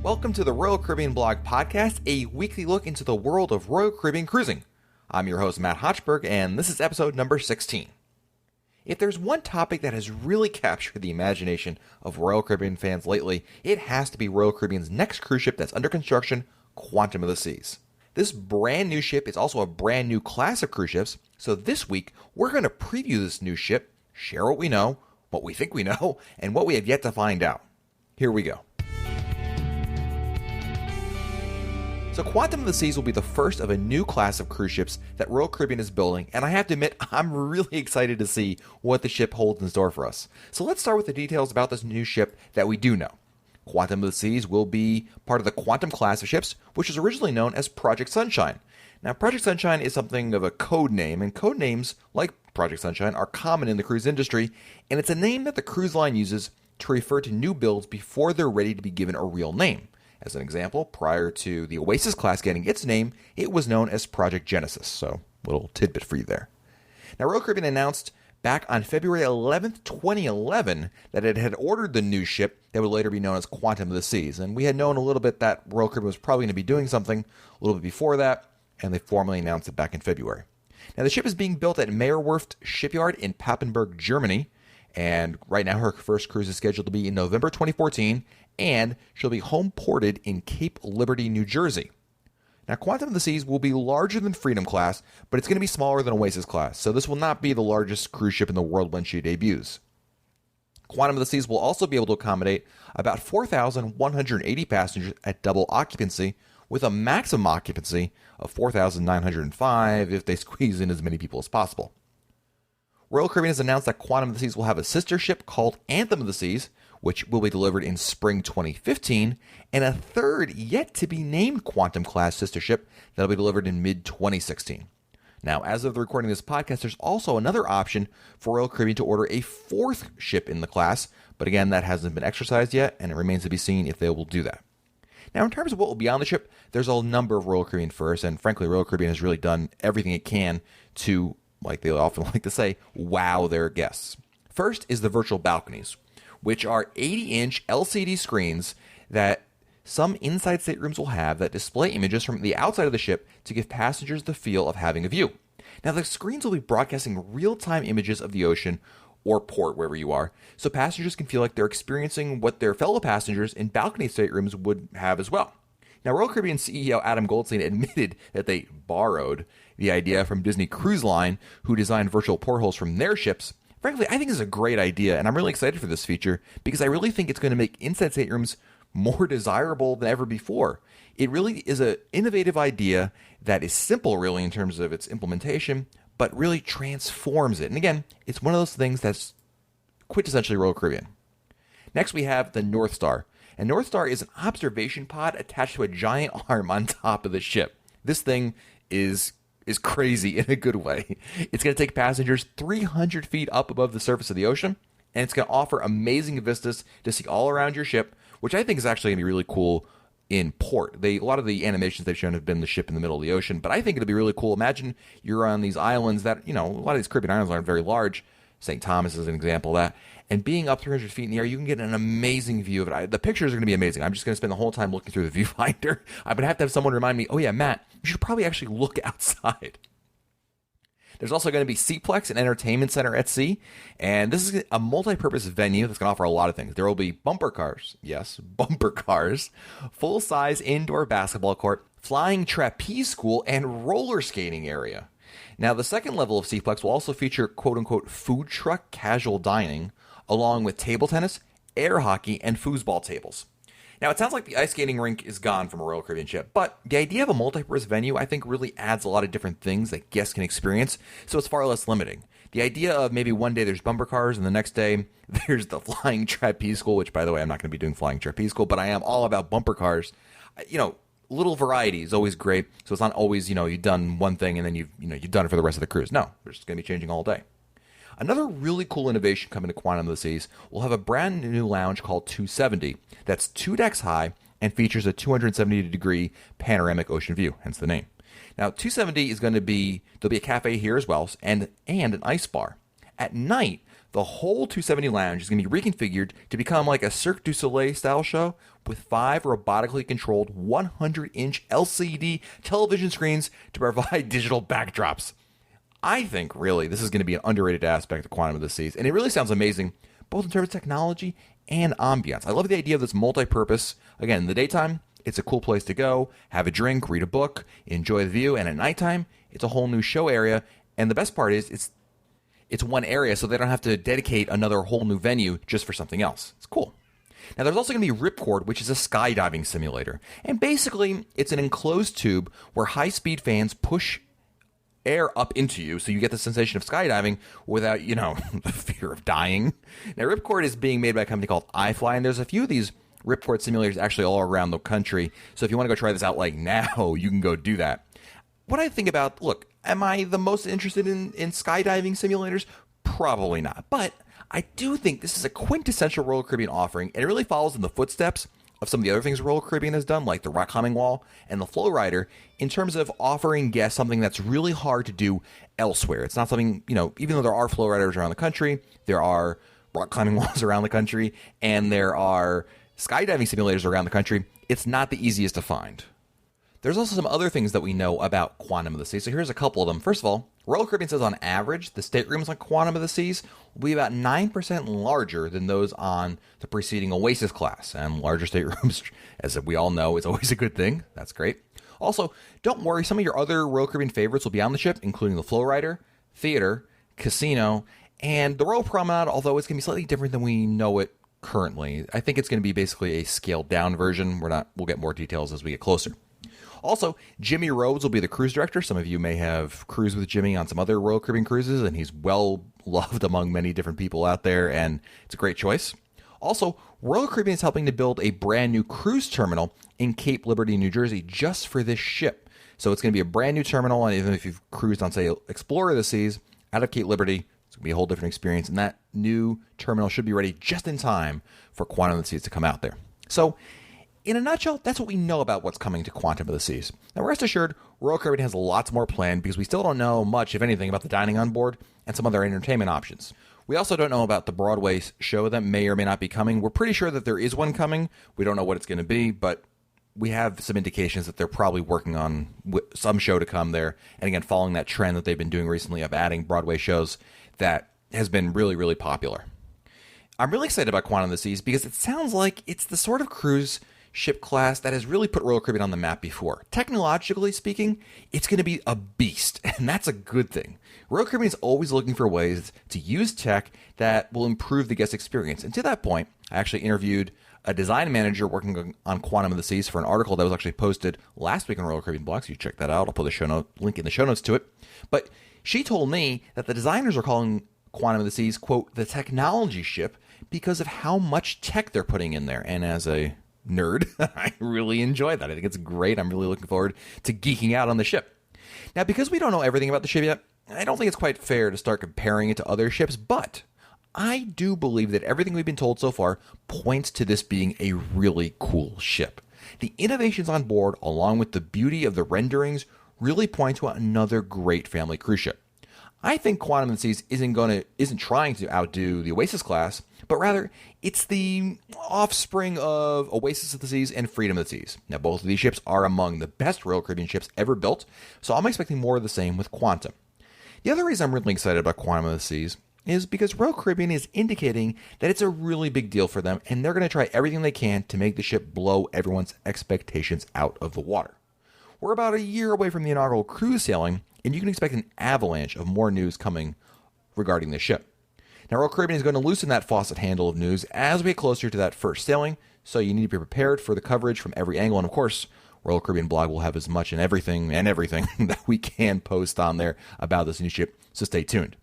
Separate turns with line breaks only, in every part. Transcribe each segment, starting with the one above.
Welcome to the Royal Caribbean Blog Podcast, a weekly look into the world of Royal Caribbean cruising. I'm your host, Matt Hochberg, and this is episode number 16. If there's one topic that has really captured the imagination of Royal Caribbean fans lately, it has to be Royal Caribbean's next cruise ship that's under construction, Quantum of the Seas. This brand new ship is also a brand new class of cruise ships, so this week we're going to preview this new ship, share what we know, what we think we know, and what we have yet to find out. Here we go. So Quantum of the Seas will be the first of a new class of cruise ships that Royal Caribbean is building, and I have to admit, I'm really excited to see what the ship holds in store for us. So let's start with the details about this new ship that we do know. Quantum of the Seas will be part of the Quantum class of ships, which was originally known as Project Sunshine. Now, Project Sunshine is something of a code name, and code names, like Project Sunshine, are common in the cruise industry, and it's a name that the cruise line uses to refer to new builds before they're ready to be given a real name. As an example, prior to the Oasis class getting its name, it was known as Project Genesis, so little tidbit for you there. Now, Royal Caribbean announced back on February 11th, 2011, that it had ordered the new ship that would later be known as Quantum of the Seas, and we had known a little bit that Royal Caribbean was probably going to be doing something a little bit before that, and they formally announced it back in February. Now, the ship is being built at Meyerwerft Shipyard in Papenburg, Germany, and right now her first cruise is scheduled to be in November 2014, and she'll be home ported in Cape Liberty, New Jersey. Now, Quantum of the Seas will be larger than Freedom class, but it's going to be smaller than Oasis class, so this will not be the largest cruise ship in the world when she debuts. Quantum of the Seas will also be able to accommodate about 4,180 passengers at double occupancy, with a maximum occupancy of 4,905 if they squeeze in as many people as possible. Royal Caribbean has announced that Quantum of the Seas will have a sister ship called Anthem of the Seas, which will be delivered in spring 2015, and a third yet-to-be-named Quantum-class sister ship that will be delivered in mid-2016. Now, as of the recording of this podcast, there's also another option for Royal Caribbean to order a fourth ship in the class, but again, that hasn't been exercised yet, and it remains to be seen if they will do that. Now, in terms of what will be on the ship, there's a number of Royal Caribbean firsts, and frankly, Royal Caribbean has really done everything it can to, like they often like to say, wow their guests. First is the virtual balconies, which are 80-inch LCD screens that some inside staterooms will have that display images from the outside of the ship to give passengers the feel of having a view. Now, the screens will be broadcasting real-time images of the ocean or port, wherever you are, so passengers can feel like they're experiencing what their fellow passengers in balcony staterooms would have as well. Now, Royal Caribbean CEO Adam Goldstein admitted that they borrowed the idea from Disney Cruise Line, who designed virtual portholes from their ships. Frankly, I think this is a great idea, and I'm really excited for this feature because I really think it's going to make inside staterooms more desirable than ever before. It really is an innovative idea that is simple, really, in terms of its implementation, but really transforms it. And again, it's one of those things that's quintessentially Royal Caribbean. Next, we have the North Star. And North Star is an observation pod attached to a giant arm on top of the ship. This thing is crazy in a good way. It's going to take passengers 300 feet up above the surface of the ocean, and it's going to offer amazing vistas to see all around your ship, which I think is actually going to be really cool in port. A lot of the animations they've shown have been the ship in the middle of the ocean, but I think it'll be really cool. Imagine you're on these islands that, a lot of these Caribbean islands aren't very large. St. Thomas is an example of that. And being up 300 feet in the air, you can get an amazing view of it. The pictures are going to be amazing. I'm just going to spend the whole time looking through the viewfinder. I'm going to have someone remind me, oh yeah, Matt, you should probably actually look outside. There's also going to be Seaplex, an entertainment center at sea, and this is a multi-purpose venue that's going to offer a lot of things. There will be bumper cars, yes, bumper cars, full-size indoor basketball court, flying trapeze school, and roller skating area. Now, the second level of Seaplex will also feature quote-unquote food truck casual dining, along with table tennis, air hockey, and foosball tables. Now, it sounds like the ice skating rink is gone from a Royal Caribbean ship, but the idea of a multi-purpose venue, I think, really adds a lot of different things that guests can experience, so it's far less limiting. The idea of maybe one day there's bumper cars and the next day there's the flying trapeze school, which, by the way, I'm not going to be doing flying trapeze school, but I am all about bumper cars. Little variety is always great, so it's not always, you've done one thing and then you've done it for the rest of the cruise. No, they're just going to be changing all day. Another really cool innovation coming to Quantum of the Seas will have a brand new lounge called 270 that's 2 decks high and features a 270-degree panoramic ocean view, hence the name. Now, 270 is going to be, there'll be a cafe here as well, and an ice bar. At night, the whole 270 lounge is going to be reconfigured to become like a Cirque du Soleil style show with 5 robotically controlled 100-inch LCD television screens to provide digital backdrops. I think, really, this is going to be an underrated aspect of Quantum of the Seas, and it really sounds amazing, both in terms of technology and ambiance. I love the idea of this multi-purpose. Again, in the daytime, it's a cool place to go, have a drink, read a book, enjoy the view, and at nighttime, it's a whole new show area, and the best part is it's one area, so they don't have to dedicate another whole new venue just for something else. It's cool. Now, there's also going to be Ripcord, which is a skydiving simulator, and basically, it's an enclosed tube where high-speed fans push air up into you, so you get the sensation of skydiving without, the fear of dying. Now, Ripcord is being made by a company called iFly, and there's a few of these Ripcord simulators actually all around the country, so if you want to go try this out now, you can go do that. What I think about, look, am I the most interested in skydiving simulators? Probably not, but I do think this is a quintessential Royal Caribbean offering, and it really follows in the footsteps of some of the other things Royal Caribbean has done, like the rock climbing wall and the flow rider, in terms of offering guests something that's really hard to do elsewhere. It's not something, even though there are flow riders around the country, there are rock climbing walls around the country, and there are skydiving simulators around the country, it's not the easiest to find. There's also some other things that we know about Quantum of the Seas, so here's a couple of them. First of all, Royal Caribbean says on average, the staterooms on Quantum of the Seas will be about 9% larger than those on the preceding Oasis class. And larger staterooms, as we all know, is always a good thing. That's great. Also, don't worry, some of your other Royal Caribbean favorites will be on the ship, including the Flow Rider, Theater, Casino, and the Royal Promenade, although it's going to be slightly different than we know it currently. I think it's going to be basically a scaled-down version. We'll get more details as we get closer. Also, Jimmy Rhodes will be the cruise director. Some of you may have cruised with Jimmy on some other Royal Caribbean cruises, and he's well loved among many different people out there, and it's a great choice. Also, Royal Caribbean is helping to build a brand new cruise terminal in Cape Liberty, New Jersey, just for this ship. So it's going to be a brand new terminal, and even if you've cruised on, say, Explorer of the Seas out of Cape Liberty, it's going to be a whole different experience, and that new terminal should be ready just in time for Quantum of the Seas to come out there. So, in a nutshell, that's what we know about what's coming to Quantum of the Seas. Now, rest assured, Royal Caribbean has lots more planned because we still don't know much, if anything, about the dining on board and some other entertainment options. We also don't know about the Broadway show that may or may not be coming. We're pretty sure that there is one coming. We don't know what it's going to be, but we have some indications that they're probably working on some show to come there. And again, following that trend that they've been doing recently of adding Broadway shows that has been really, really popular. I'm really excited about Quantum of the Seas because it sounds like it's the sort of cruise ship class that has really put Royal Caribbean on the map before. Technologically speaking, it's going to be a beast, and that's a good thing. Royal Caribbean is always looking for ways to use tech that will improve the guest experience. And to that point, I actually interviewed a design manager working on Quantum of the Seas for an article that was actually posted last week on Royal Caribbean Blog, so you check that out. I'll put the link in the show notes to it. But she told me that the designers are calling Quantum of the Seas, quote, the technology ship because of how much tech they're putting in there. And as a nerd, I really enjoy that. I think it's great. I'm really looking forward to geeking out on the ship. Now, because we don't know everything about the ship yet, I don't think it's quite fair to start comparing it to other ships, but I do believe that everything we've been told so far points to this being a really cool ship. The innovations on board, along with the beauty of the renderings, really point to another great family cruise ship. I think Quantum of the Seas isn't trying to outdo the Oasis class, but rather it's the offspring of Oasis of the Seas and Freedom of the Seas. Now, both of these ships are among the best Royal Caribbean ships ever built, so I'm expecting more of the same with Quantum. The other reason I'm really excited about Quantum of the Seas is because Royal Caribbean is indicating that it's a really big deal for them, and they're going to try everything they can to make the ship blow everyone's expectations out of the water. We're about a year away from the inaugural cruise sailing, and you can expect an avalanche of more news coming regarding the ship. Now, Royal Caribbean is going to loosen that faucet handle of news as we get closer to that first sailing, so you need to be prepared for the coverage from every angle. And of course, Royal Caribbean blog will have as much and everything that we can post on there about this new ship, so stay tuned.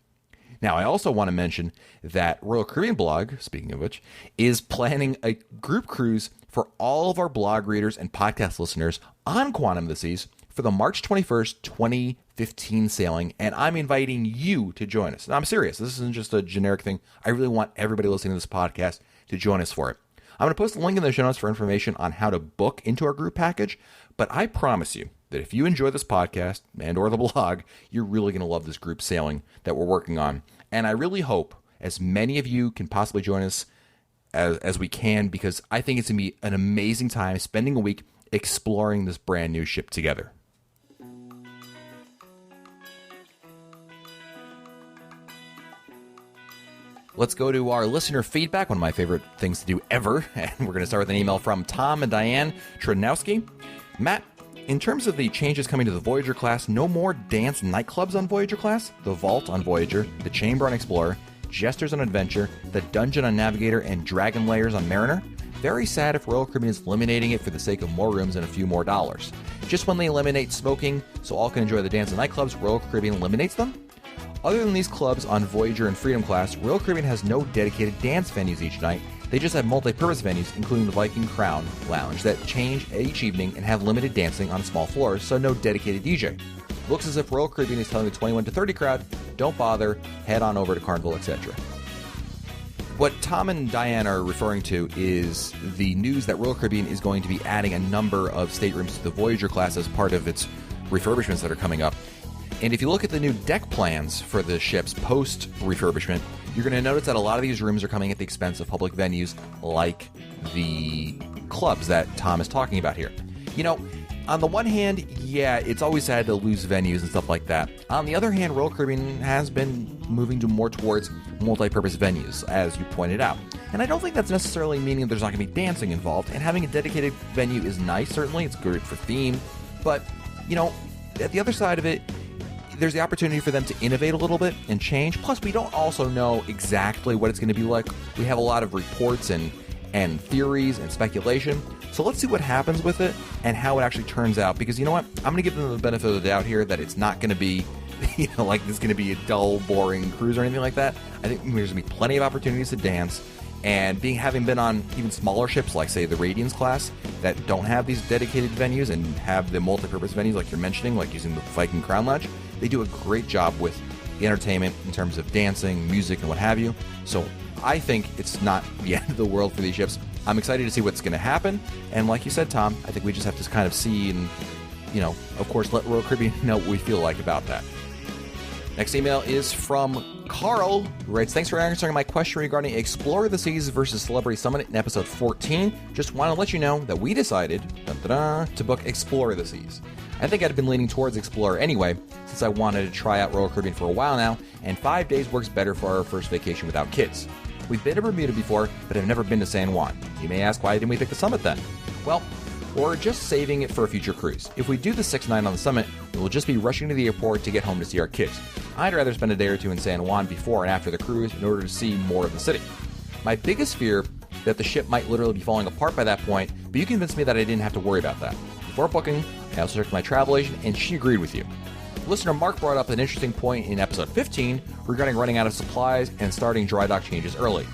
Now, I also want to mention that Royal Caribbean blog, speaking of which, is planning a group cruise for all of our blog readers and podcast listeners on Quantum of the Seas for the March 21st, 2015 sailing, and I'm inviting you to join us. Now, I'm serious. This isn't just a generic thing. I really want everybody listening to this podcast to join us for it. I'm going to post a link in the show notes for information on how to book into our group package, but I promise you that if you enjoy this podcast and or the blog, you're really going to love this group sailing that we're working on. And I really hope as many of you can possibly join us as we can, because I think it's going to be an amazing time spending a week exploring this brand new ship together. Let's go to our listener feedback, one of my favorite things to do ever. And we're going to start with an email from Tom and Diane Trinowski. Matt, in terms of the changes coming to the Voyager class, no more dance nightclubs on Voyager class, the Vault on Voyager, the Chamber on Explorer, Jesters on Adventure, the Dungeon on Navigator, and Dragon Layers on Mariner. Very sad if Royal Caribbean is eliminating it for the sake of more rooms and a few more dollars. Just when they eliminate smoking so all can enjoy the dance and nightclubs, Royal Caribbean eliminates them? Other than these clubs on Voyager and Freedom class, Royal Caribbean has no dedicated dance venues each night. They just have multi-purpose venues, including the Viking Crown Lounge, that change each evening and have limited dancing on small floors, so no dedicated DJ. Looks as if Royal Caribbean is telling the 21 to 30 crowd, don't bother, head on over to Carnival, etc. What Tom and Diane are referring to is the news that Royal Caribbean is going to be adding a number of staterooms to the Voyager class as part of its refurbishments that are coming up. And if you look at the new deck plans for the ships post-refurbishment, you're going to notice that a lot of these rooms are coming at the expense of public venues like the clubs that Tom is talking about here. You know, on the one hand, yeah, it's always sad to lose venues and stuff like that. On the other hand, Royal Caribbean has been moving more towards multi-purpose venues, as you pointed out. And I don't think that's necessarily meaning there's not going to be dancing involved. And having a dedicated venue is nice, certainly. It's good for theme. But, you know, at the other side of it, there's the opportunity for them to innovate a little bit and change. Plus, we don't also know exactly what it's going to be like. We have a lot of reports and theories and speculation. So let's see what happens with it and how it actually turns out. Because you know what? I'm going to give them the benefit of the doubt here that it's not going to be, like this is going to be a dull, boring cruise or anything like that. I think there's going to be plenty of opportunities to dance. And having been on even smaller ships, like, say, the Radiance class, that don't have these dedicated venues and have the multi-purpose venues like you're mentioning, like using the Viking Crown Lounge, they do a great job with entertainment in terms of dancing, music, and what have you. So I think it's not the end of the world for these ships. I'm excited to see what's going to happen. And like you said, Tom, I think we just have to kind of see and, of course, let Royal Caribbean know what we feel like about that. Next email is from Carl, who writes, thanks for answering my question regarding Explore the Seas versus Celebrity Summit in episode 14. Just want to let you know that we decided to book Explore the Seas. I think I'd been leaning towards Explorer anyway, since I wanted to try out Royal Caribbean for a while now, and 5 days works better for our first vacation without kids. We've been to Bermuda before, but have never been to San Juan. You may ask, why didn't we pick the Summit then? Well, we're just saving it for a future cruise. If we do the 6 night on the Summit, we will just be rushing to the airport to get home to see our kids. I'd rather spend a day or two in San Juan before and after the cruise in order to see more of the city. My biggest fear that the ship might literally be falling apart by that point, but you convinced me that I didn't have to worry about that. Before booking, I also checked my travel agent, and she agreed with you. Listener Mark brought up an interesting point in episode 15 regarding running out of supplies and starting dry dock changes early.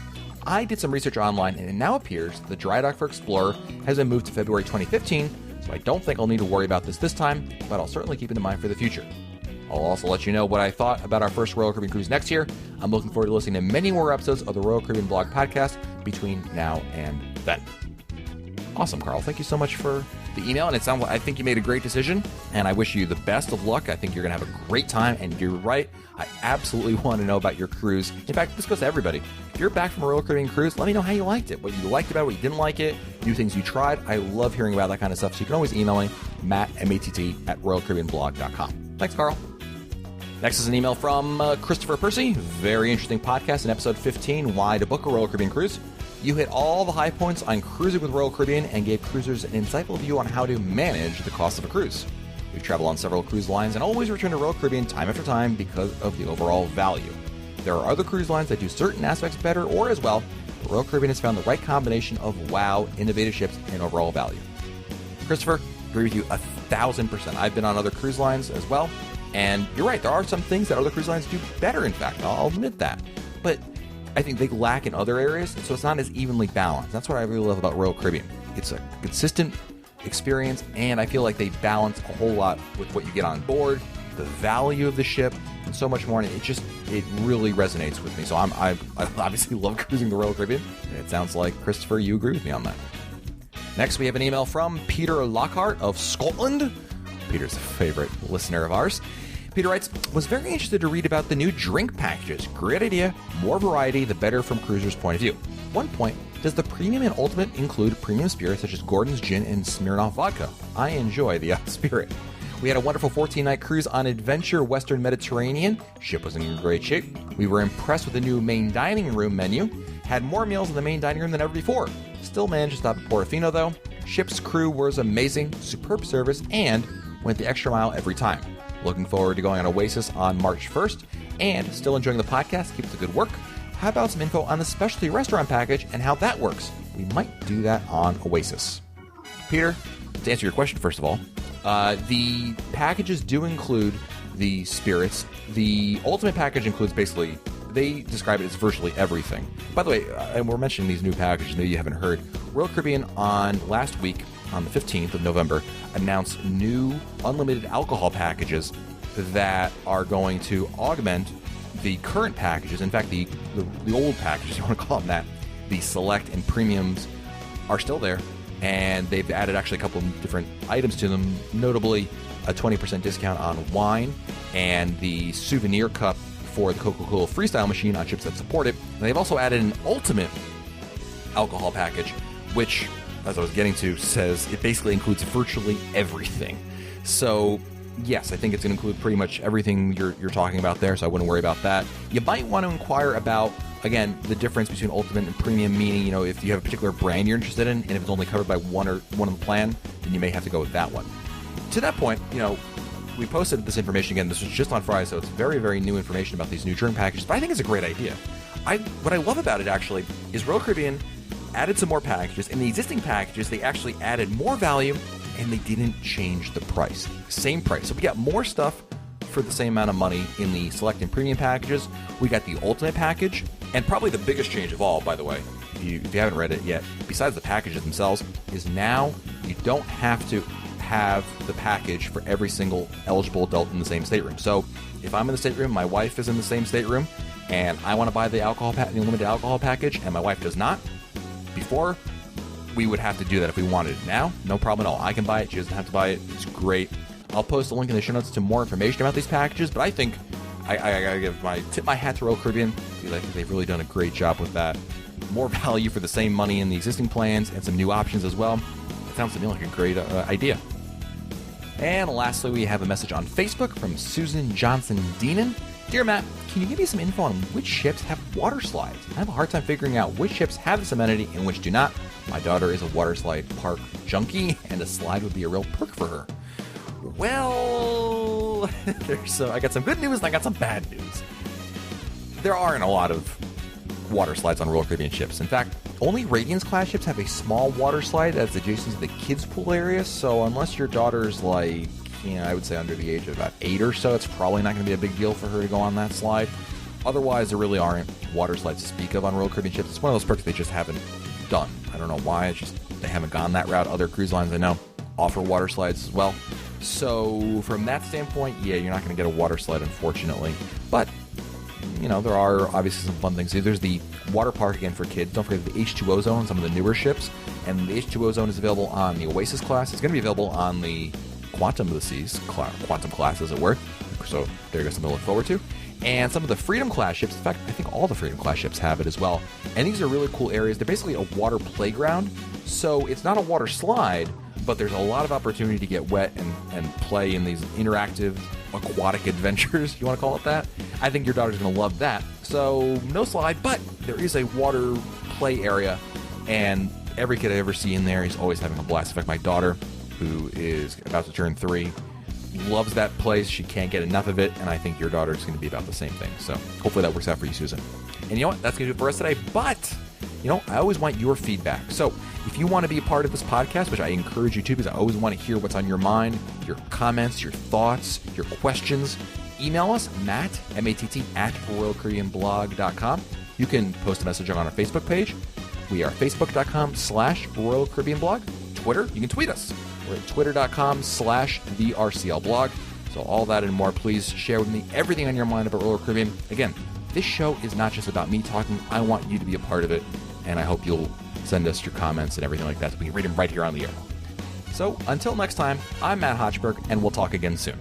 I did some research online, and it now appears the dry dock for Explorer has been moved to February 2015, so I don't think I'll need to worry about this time, but I'll certainly keep it in mind for the future. I'll also let you know what I thought about our first Royal Caribbean cruise next year. I'm looking forward to listening to many more episodes of the Royal Caribbean blog podcast between now and then. Awesome, Carl. Thank you so much for the email, and I think you made a great decision, and I wish you the best of luck. I think you're going to have a great time, and you're right. I absolutely want to know about your cruise. In fact, this goes to everybody. If you're back from a Royal Caribbean cruise, let me know how you liked it, what you liked about it, what you didn't like it, new things you tried. I love hearing about that kind of stuff, so you can always email me, Matt, M-A-T-T, @RoyalCaribbeanblog.com. Thanks, Carl. Next is an email from Christopher Percy. Very interesting podcast in episode 15, Why to Book a Royal Caribbean Cruise. You hit all the high points on cruising with Royal Caribbean and gave cruisers an insightful view on how to manage the cost of a cruise. We've traveled on several cruise lines and always return to Royal Caribbean time after time because of the overall value. There are other cruise lines that do certain aspects better or as well, but Royal Caribbean has found the right combination of wow, innovative ships, and overall value. Christopher, agree with you 1,000%. I've been on other cruise lines as well, and you're right, there are some things that other cruise lines do better, in fact, I'll admit that. But I think they lack in other areas, so it's not as evenly balanced. That's what I really love about Royal Caribbean. It's a consistent experience, and I feel like they balance a whole lot with what you get on board, the value of the ship, and so much more. And it really resonates with me. So I obviously love cruising the Royal Caribbean, and it sounds like, Christopher, you agree with me on that. Next, we have an email from Peter Lockhart of Scotland. Peter's a favorite listener of ours. Peter writes, was very interested to read about the new drink packages. Great idea. More variety, the better from cruisers' point of view. One point, does the premium and ultimate include premium spirits such as Gordon's Gin and Smirnoff Vodka? I enjoy the spirit. We had a wonderful 14-night cruise on Adventure Western Mediterranean. Ship was in great shape. We were impressed with the new main dining room menu. Had more meals in the main dining room than ever before. Still managed to stop at Portofino though. Ship's crew was amazing, superb service, and went the extra mile every time. Looking forward to going on Oasis on March 1st, and still enjoying the podcast. Keep up the good work. How about some info on the specialty restaurant package and how that works? We might do that on Oasis. Peter, to answer your question first of all, the packages do include the spirits. The ultimate package includes basically, they describe it as virtually everything. By the way, and we're mentioning these new packages, maybe you haven't heard, Royal Caribbean on last week, on the 15th of November, announced new unlimited alcohol packages that are going to augment the current packages. In fact, the old packages, you want to call them that, the select and premiums are still there, and they've added actually a couple of different items to them, notably a 20% discount on wine and the souvenir cup for the Coca-Cola Freestyle machine on ships that support it. And they've also added an ultimate alcohol package, which, as I was getting to, says it basically includes virtually everything. So yes, I think it's going to include pretty much everything you're talking about there, so I wouldn't worry about that. You might want to inquire about, again, the difference between ultimate and premium, meaning, you know, if you have a particular brand you're interested in, and if it's only covered by one of the plan, then you may have to go with that one. To that point, you know, we posted this information again. This was just on Friday, so it's very, very new information about these new drink packages, but I think it's a great idea. What I love about it, actually, is Royal Caribbean added some more packages. In the existing packages, they actually added more value, and they didn't change the price. Same price. So we got more stuff for the same amount of money in the select and premium packages. We got the ultimate package, and probably the biggest change of all, by the way, if you haven't read it yet, besides the packages themselves, is now you don't have to have the package for every single eligible adult in the same stateroom. So if I'm in the stateroom, my wife is in the same stateroom, and I want to buy the unlimited alcohol package, and my wife does not, before, we would have to do that if we wanted it. Now, no problem at all. I can buy it. She doesn't have to buy it. It's great. I'll post a link in the show notes to more information about these packages, but I think I gotta tip my hat to Royal Caribbean. I think they've really done a great job with that. More value for the same money in the existing plans and some new options as well. It sounds to me like a great idea. And lastly, we have a message on Facebook from Susan Johnson-Deenan. Dear Matt, can you give me some info on which ships have water slides? I have a hard time figuring out which ships have this amenity and which do not. My daughter is a water slide park junkie, and a slide would be a real perk for her. Well, I got some good news and I got some bad news. There aren't a lot of water slides on Royal Caribbean ships. In fact, only Radiance class ships have a small water slide that's adjacent to the kids pool area, so unless your daughter's like, I would say under the age of about 8 or so, it's probably not going to be a big deal for her to go on that slide. Otherwise, there really aren't water slides to speak of on Royal Caribbean ships. It's one of those perks they just haven't done. I don't know why, it's just they haven't gone that route. Other cruise lines I know offer water slides as well. So from that standpoint, yeah, you're not going to get a water slide, unfortunately. But, there are obviously some fun things. There's the water park again for kids. Don't forget the H2O zone on some of the newer ships. And the H2O zone is available on the Oasis class. It's going to be available on the Quantum of the Seas, Quantum class as it were. So there goes something to look forward to. And some of the Freedom class ships, in fact, I think all the Freedom class ships have it as well. And these are really cool areas. They're basically a water playground. So it's not a water slide, but there's a lot of opportunity to get wet and play in these interactive aquatic adventures, you want to call it that. I think your daughter's going to love that. So no slide, but there is a water play area, and every kid I ever see in there is always having a blast. In fact, my daughter, who is about to turn 3, loves that place. She can't get enough of it, and I think your daughter is going to be about the same thing. So hopefully that works out for you, Susan. And you know what? That's going to do it for us today. But, I always want your feedback. So if you want to be a part of this podcast, which I encourage you to, because I always want to hear what's on your mind, your comments, your thoughts, your questions, email us, Matt, M-A-T-T, at RoyalCaribbeanBlog.com. You can post a message on our Facebook page. We are Facebook.com/RoyalCaribbeanBlog. Twitter, you can tweet us. We're at Twitter.com/TheRCLBlog. So all that and more, please share with me everything on your mind about Royal Caribbean. Again, this show is not just about me talking. I want you to be a part of it, and I hope you'll send us your comments and everything like that so we can read them right here on the air. So until next time, I'm Matt Hochberg, and we'll talk again soon.